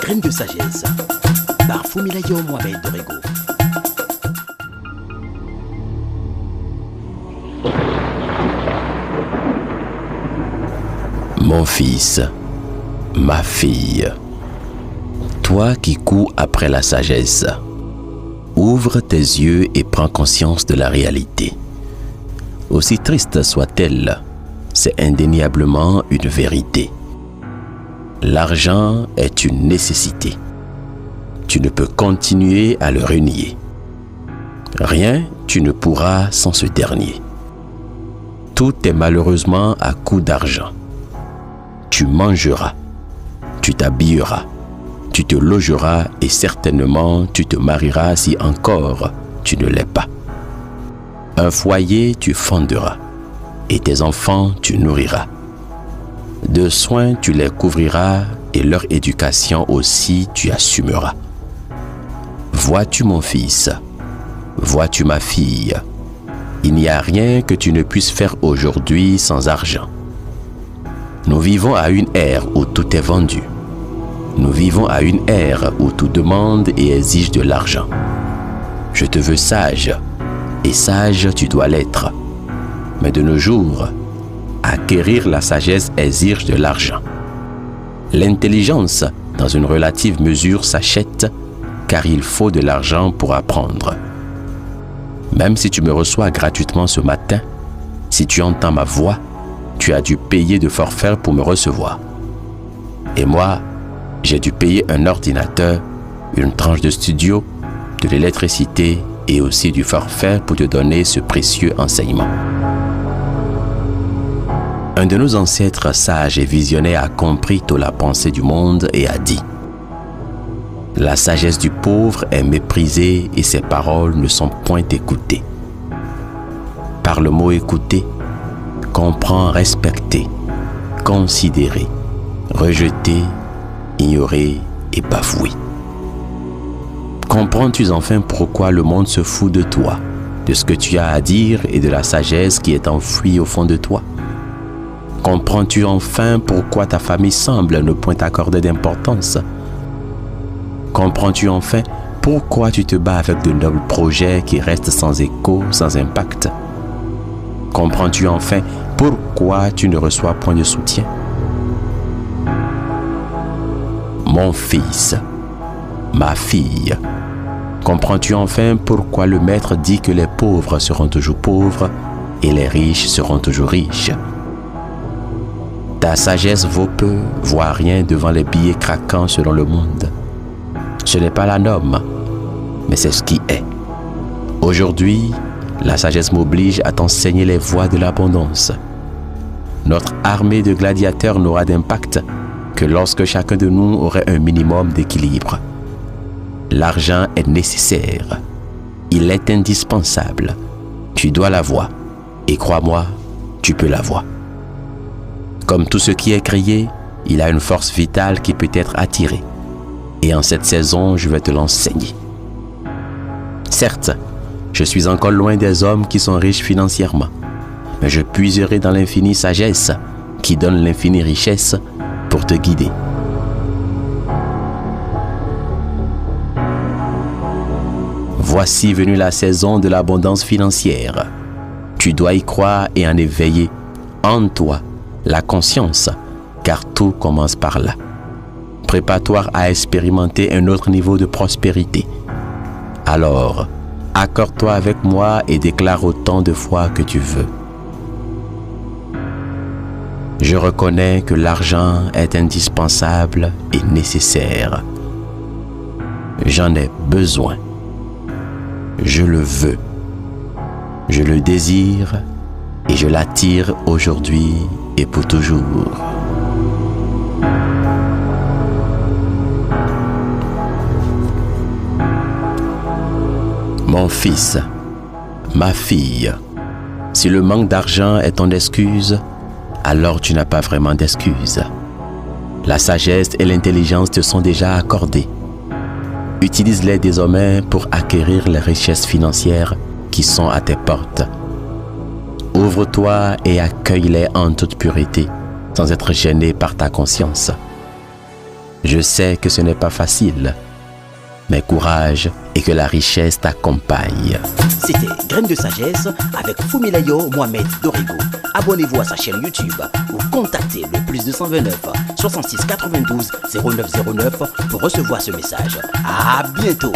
Graines de sagesse par Fumilayo Mohamed Dorego. Mon fils, ma fille, toi qui cours après la sagesse, ouvre tes yeux et prends conscience de la réalité. Aussi triste soit-elle, c'est indéniablement une vérité. L'argent est une nécessité. Tu ne peux continuer à le renier. Rien tu ne pourras sans ce dernier. Tout est malheureusement à coup d'argent. Tu mangeras, tu t'habilleras, tu te logeras et certainement tu te marieras si encore tu ne l'es pas. Un foyer tu fonderas et tes enfants tu nourriras. De soins tu les couvriras et leur éducation aussi tu assumeras. Vois-tu mon fils, vois-tu ma fille, il n'y a rien que tu ne puisses faire aujourd'hui sans argent. Nous vivons à une ère où tout est vendu. Nous vivons à une ère où tout demande et exige de l'argent. Je te veux sage, et sage tu dois l'être. Mais de nos jours, acquérir la sagesse exige de l'argent. L'intelligence, dans une relative mesure, s'achète, car il faut de l'argent pour apprendre. Même si tu me reçois gratuitement ce matin, si tu entends ma voix, tu as dû payer de forfait pour me recevoir. Et moi, j'ai dû payer un ordinateur, une tranche de studio, de l'électricité et aussi du forfait pour te donner ce précieux enseignement. Un de nos ancêtres sages et visionnaires a compris toute la pensée du monde et a dit: la sagesse du pauvre est méprisée et ses paroles ne sont point écoutées. Par le mot écouter, comprend respecter, considérer, rejeter, ignorer et bafouer. Comprends-tu enfin pourquoi le monde se fout de toi, de ce que tu as à dire et de la sagesse qui est enfouie au fond de toi? Comprends-tu enfin pourquoi ta famille semble ne point t'accorder d'importance? Comprends-tu enfin pourquoi tu te bats avec de nobles projets qui restent sans écho, sans impact? Comprends-tu enfin pourquoi tu ne reçois point de soutien? Mon fils, ma fille, comprends-tu enfin pourquoi le maître dit que les pauvres seront toujours pauvres et les riches seront toujours riches? Ta sagesse vaut peu, voire rien devant les billets craquants selon le monde. Ce n'est pas la norme, mais c'est ce qui est. Aujourd'hui, la sagesse m'oblige à t'enseigner les voies de l'abondance. Notre armée de gladiateurs n'aura d'impact que lorsque chacun de nous aurait un minimum d'équilibre. L'argent est nécessaire. Il est indispensable. Tu dois l'avoir. Et crois-moi, tu peux l'avoir. Comme tout ce qui est créé, il a une force vitale qui peut être attirée. Et en cette saison, je vais te l'enseigner. Certes, je suis encore loin des hommes qui sont riches financièrement, mais je puiserai dans l'infinie sagesse qui donne l'infinie richesse pour te guider. Voici venue la saison de l'abondance financière. Tu dois y croire et en éveiller en toi la conscience, car tout commence par là. Prépare-toi à expérimenter un autre niveau de prospérité. Alors, accorde-toi avec moi et déclare autant de fois que tu veux. Je reconnais que l'argent est indispensable et nécessaire. J'en ai besoin. Je le veux. Je le désire et je l'attire aujourd'hui et pour toujours. Mon fils, ma fille, si le manque d'argent est ton excuse, alors tu n'as pas vraiment d'excuse. La sagesse et l'intelligence te sont déjà accordées. Utilise-les désormais pour acquérir les richesses financières qui sont à tes portes. Ouvre-toi et accueille-les en toute pureté, sans être gêné par ta conscience. Je sais que ce n'est pas facile, mais courage et que la richesse t'accompagne. C'était Graines de Sagesse avec Fumilayo Mohamed Dorigo. Abonnez-vous à sa chaîne YouTube ou contactez le +229 66 92 0909 pour recevoir ce message. À bientôt.